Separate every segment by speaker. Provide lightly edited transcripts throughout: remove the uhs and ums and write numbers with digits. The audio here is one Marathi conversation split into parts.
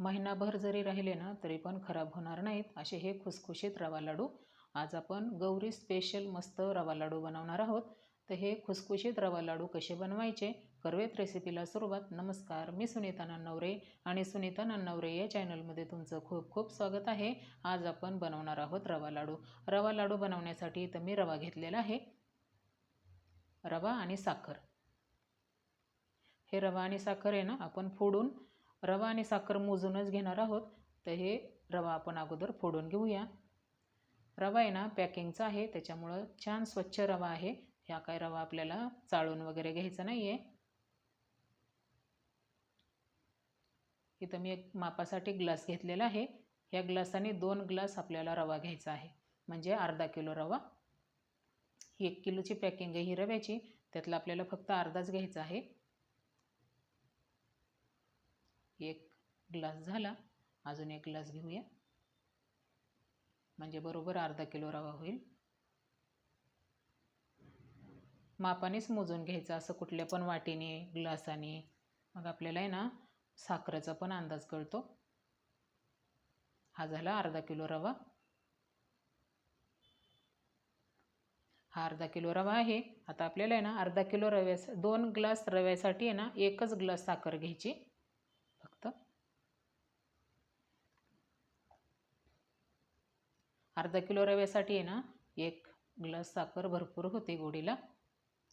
Speaker 1: महिनाभर जरी राहिले ना तरी पण खराब होणार नाहीत असे हे खुसखुशीत रवा लाडू आज आपण गौरी स्पेशल मस्त रवा लाडू बनवणार आहोत। तर हे खुसखुशीत रवा लाडू कसे बनवायचे करूयात रेसिपीला सुरुवात। नमस्कार, मी सुनीता नन्नवरे आणि सुनीता नन्नवरे या चॅनलमध्ये तुमचं खूप खूप स्वागत आहे। आज आपण बनवणार आहोत रवा लाडू। रवा लाडू बनवण्यासाठी इथं मी रवा घेतलेला आहे, रवा आणि साखर। हे रवा आणि साखर आहे ना आपण फोडून रवा आणि साखर मोजूनच घेणार आहोत। तर हे रवा आपण अगोदर फोडून घेऊया। रवा आहे ना पॅकिंगचा आहे, त्याच्यामुळं छान स्वच्छ रवा आहे। ह्या काय रवा आपल्याला चाळून वगैरे घ्यायचा नाही आहे। इथं मी एक मापासाठी ग्लास घेतलेला आहे। ह्या ग्लासाने 2 ग्लास आपल्याला रवा घ्यायचा आहे, म्हणजे अर्धा किलो रवा। 1 किलोची पॅकिंग आहे ही रव्याची, त्यातला आपल्याला फक्त अर्धाच घ्यायचा आहे। 1 ग्लास झाला, अजून 1 ग्लास घेऊया, म्हणजे बरोबर अर्धा किलो रवा होईल। मापानेच मोजून घ्यायचं, असं कुठल्या पण वाटीने ग्लासाने, मग आपल्याला आहे ना साखरेचा पण अंदाज कळतो। हा झाला अर्धा किलो रवा। हा अर्धा किलो रवा आहे। आता आपल्याला आहे ना अर्धा किलो रव्या 2 ग्लास रव्यासाठी आहे ना 1च ग्लास साखर घ्यायची फक्त। अर्धा किलो रव्यासाठी आहे ना 1 ग्लास साखर भरपूर होते गोडीला।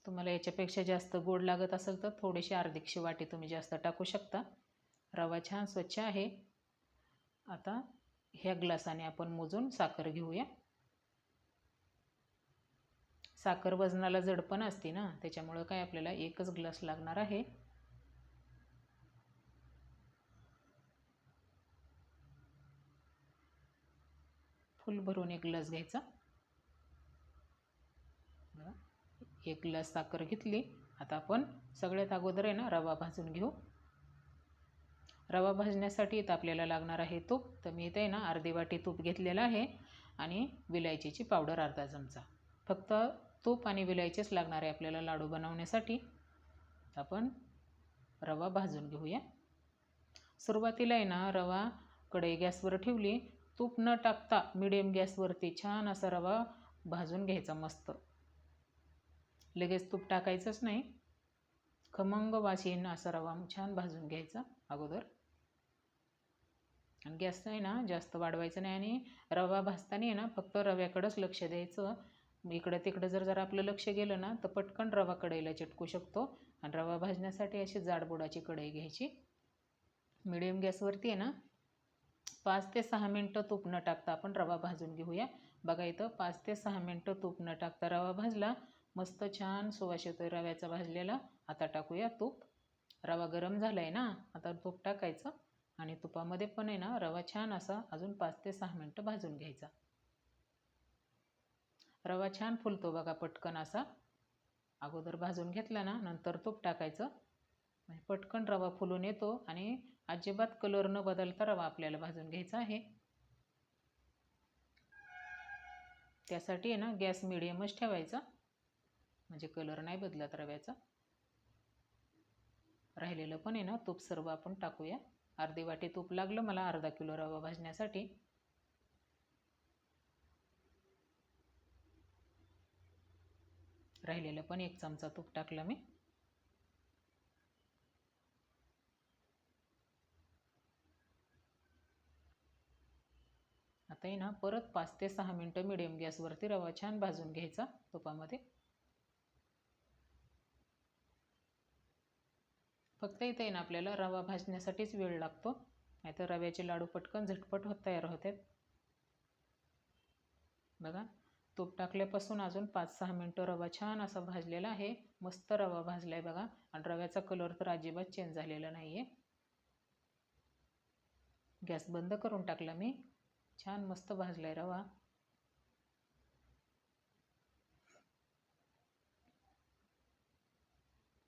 Speaker 1: तुम्हाला याच्यापेक्षा जास्त गोड लागत असेल तर थोडीशी अर्धीशी वाटी तुम्ही जास्त टाकू शकता। रवा छान स्वच्छ आहे। आता ह्या ग्लासाने आपण मोजून साखर घेऊया। साखर वजनाला जड पण असते ना, त्याच्यामुळे काय आपल्याला 1च ग्लास लागणार आहे। फुल भरून 1 ग्लास घ्यायचा। 1 ग्लास साखर घेतली। आता आपण सगळ्यात अगोदर आहे ना रवा भाजून घेऊ। रवा भाजण्यासाठी इथं आपल्याला लागणार आहे तूप। तर मी इथे आहे ना अर्धी वाटी तूप घेतलेलं आहे आणि विलायचीची पावडर अर्धा चमचा। फक्त तूप आणि विलायचीच लागणार आहे आपल्याला लाडू बनवण्यासाठी। आपण रवा भाजून घेऊया। सुरुवातीला आहे ना रवा कढई गॅसवर ठेवली, तूप न टाकता मीडियम गॅसवरती छान असा रवा भाजून घ्यायचा मस्त। लगेच तूप टाकायचंच नाही, खमंग वास येईन असा रवा छान भाजून घ्यायचा अगोदर। आणि गॅस आहे ना जास्त वाढवायचं नाही आणि रवा भाजताना आहे ना फक्त रव्याकडेच लक्ष द्यायचं। इकडं तिकडं जर आपलं लक्ष गेलं ना तर पटकन रवा कढईला चिटकू शकतो। आणि रवा भाजण्यासाठी अशी जाडबुडाची कढई घ्यायची। मीडियम गॅसवरती आहे ना 5 ते 6 मिनटं तूप न टाकता आपण रवा भाजून घेऊया। बघा इथं 5 ते 6 मिनटं तूप न टाकता रवा भाजला, मस्त छान सुवास येतोय रव्याचा भाजलेला। आता टाकूया तूप। रवा गरम झाला आहे ना, आता तूप टाकायचं आणि तुपामध्ये पण आहे ना रवा छान असा अजून 5 ते 6 मिनटं भाजून घ्यायचा। रवा छान फुलतो बघा पटकन असा। अगोदर भाजून घेतला ना नंतर तूप टाकायचं, म्हणजे पटकन रवा फुलून येतो आणि अजिबात कलर न बदलता रवा आपल्याला भाजून घ्यायचा आहे। त्यासाठी आहे ना गॅस मिडियमच ठेवायचा, म्हणजे कलर नाही बदलत रव्याचा। राहिलेलं पण आहे ना तूप सर्व आपण टाकूया। अर्धी वाटी तूप लागलं मला अर्धा किलो रवा भाजण्यासाठी। राहिलेलं पण 1 चमचा तूप टाकलं मी। आता आहे ना परत 5 ते 6 मिनटं मीडियम गॅसवरती रवा छान भाजून घ्यायचा तुपामध्ये। फक्त इथे आहे ना आपल्याला रवा भाजण्यासाठीच वेळ लागतो, नाहीतर रव्याचे लाडू पटकन झटपट तयार होतात। बघा तूप टाकल्यापासून अजून 5-6 मिनटं रवा छान असा भाजलेला आहे। मस्त रवा भाजलाय बघा आणि रव्याचा कलर तर अजिबात चेंज झालेला नाही आहे। गॅस बंद करून टाकला मी। छान मस्त भाजलाय रवा।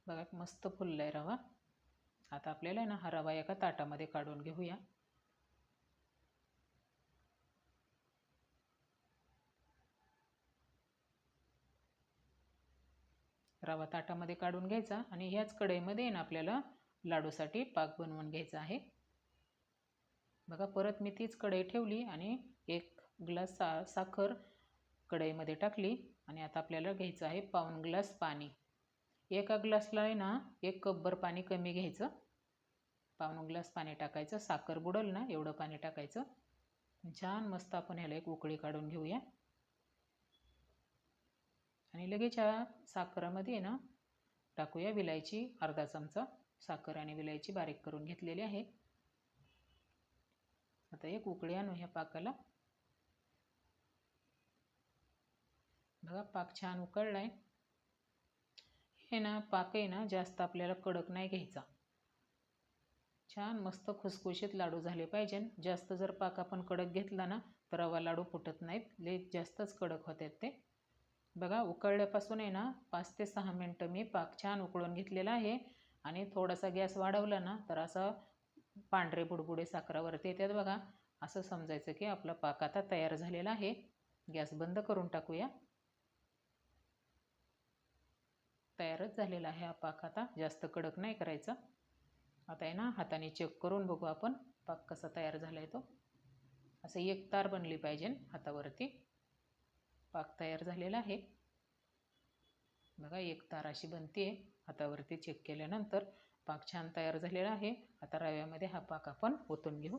Speaker 1: बघा मस्त फुललाय रवा। आता आपल्याला ना हा रवा एका ताटामध्ये काढून घेऊया। रवा ताटामध्ये काढून घ्यायचा आणि ह्याच कढईमध्ये ना आपल्याला लाडूसाठी पाक बनवून घ्यायचा आहे। बघा परत मी तीच कढई ठेवली आणि 1 ग्लास साखर कढईमध्ये टाकली आणि आता आपल्याला घ्यायचं आहे पाऊण ग्लास पाणी. एका ग्लासला आहे ना 1 कपभर पाणी कमी घ्यायचं. पाऊण ग्लास पाणी टाकायचं. साखर बुडेल ना एवढं पाणी टाकायचं. छान मस्त आपण ह्याला एक उकळी काढून घेऊया. आणि लगेच ह्या साखरेमध्ये ना टाकूया विलायची अर्धा चमचा. साखर आणि विलायची बारीक करून घेतलेली आहे. आता एक उकळी आणू ह्या पाकाला. बघा पाक छान उकळलाय. हे ना पाक आहे ना जास्त आपल्याला कडक नाही घ्यायचा. छान मस्त खुसखुशीत लाडू झाले पाहिजे. जास्त जर पाक आपण कडक घेतला ना तर रवा लाडू फुटत नाहीत. लय जास्तच कडक होतात ते. बघा उकळल्यापासून आहे ना 5 ते 6 मिनिटं मी पाक छान उकळून घेतलेला आहे. आणि थोडासा गॅस वाढवला ना तर असा पांढरे बुडबुडे साखरावरती येतात बघा. असं समजायचं की आपला पाक आता तयार झालेला आहे. गॅस बंद करून टाकूया. तयारच झालेला आहे हा पाक. आता जास्त कडक नाही करायचा. आता आहे ना हाताने चेक करून बघू आपण पाक कसा तयार झाला आहे तो. असं एक तार बनली पाहिजे हातावरती. पाक तयार झालेला आहे. बघा एक तार अशी बनते हातावरती चेक केल्यानंतर. पाक छान तयार झालेला आहे. आता रव्यामध्ये हा पाक आपण ओतून घेऊ.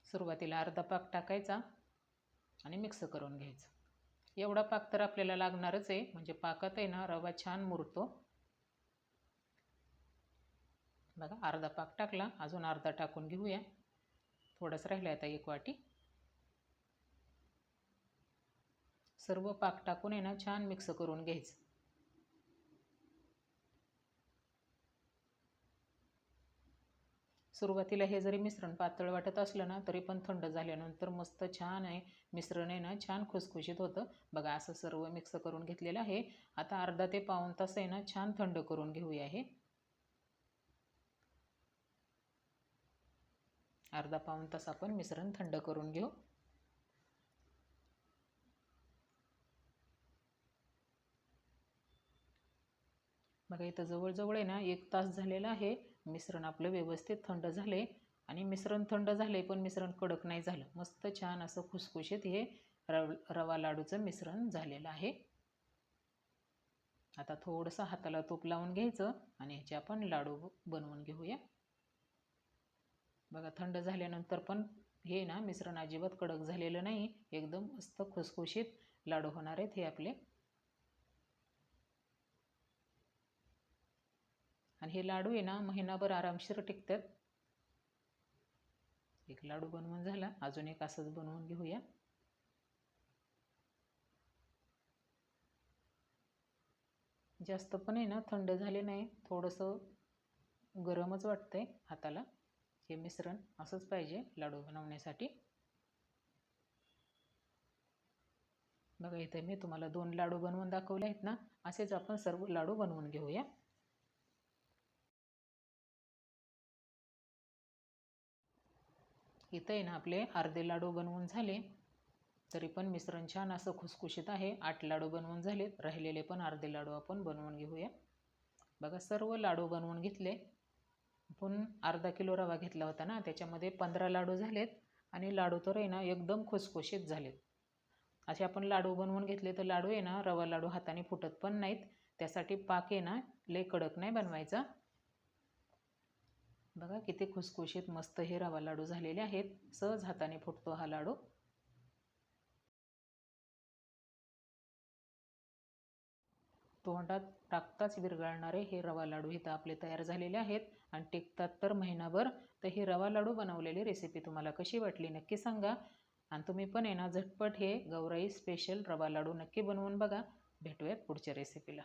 Speaker 1: सुरुवातीला अर्धा पाक टाकायचा आणि मिक्स करून घ्यायचं. एवढा पाक तर आपल्याला लागणारच आहे. म्हणजे पाकात आहे ना रवा छान मुरतो. बघा अर्धा पाक टाकला. अजून अर्धा टाकून घेऊया. थोडंच राहिलं आता 1 वाटी. सर्व पाक टाकून आहे ना छान मिक्स करून घ्यायचं. सुरुवातीला हे जरी मिश्रण पातळ वाटत असलं ना तरी पण थंड झाल्यानंतर मस्त छान आहे मिश्रण आहे ना छान खुसखुशीत होतं. बघा असं सर्व मिक्स करून घेतलेलं आहे. आता अर्धा ते पाऊण तास आहे ना छान थंड करून घेऊया. हे अर्धा पाऊण तास आपण मिश्रण थंड करून घेऊ. बघा इथं जवळजवळ आहे ना 1 तास झालेला आहे. मिश्रण आपलं व्यवस्थित थंड झाले आणि मिश्रण थंड झाले पण मिश्रण कडक नाही झालं. मस्त छान असं खुसखुशीत हे रवा लाडूचं मिश्रण झालेलं आहे. आता थोडंसं हाताला तूप लावून घ्यायचं आणि ह्याचे आपण लाडू बनवून घेऊया. बघा थंड झाल्यानंतर पण हे ना मिश्रण अजिबात कडक झालेलं नाही. एकदम मस्त खुसखुशीत लाडू होणार आहेत हे आपले. आणि हे लाडू आहे ना महिनाभर आरामशीर टिकतात. एक लाडू बनवून झाला. अजून एक असंच बनवून घेऊया. जास्त पण आहे ना थंड झाले नाही. थोडंसं गरमच वाटतंय हाताला. हे मिश्रण असंच पाहिजे लाडू बनवण्यासाठी. बघा इथे मी तुम्हाला 2 लाडू बनवून दाखवले आहेत ना. असेच आपण सर्व लाडू बनवून घेऊया. इथे आहे ना आपले अर्धे लाडू बनवून झाले. तरी पण मिश्रण छान असं खुसखुशीत आहे. 8 लाडू बनवून झाले. राहिलेले पण अर्धे लाडू आपण बनवून घेऊया. बघा सर्व लाडू बनवून घेतले. आपण अर्धा किलो रवा घेतला होता ना त्याच्यामध्ये 15 लाडू झालेत. आणि लाडू तर आहे ना एकदम खुसखुशीत झालेत. असे आपण लाडू बनवून घेतले तर लाडू आहे ना रवा लाडू हाताने फुटत पण नाहीत. त्यासाठी पाक आहे ना लय कडक नाही बनवायचा. बघा किती खुसखुशीत मस्त हे रवा लाडू झालेले आहेत. सहज हाताने फुटतो हा लाडू. तोंडात टाकताच विरघळणारे हे रवा लाडू इथं आपले तयार झालेले आहेत आणि टिकतात तर महिनाभर. तर ही रवा लाडू बनवलेली रेसिपी तुम्हाला कशी वाटली नक्की सांगा. आणि तुम्ही पण आहे ना झटपट हे गौराई स्पेशल रवा लाडू नक्की बनवून बघा. भेटूयात पुढच्या रेसिपीला.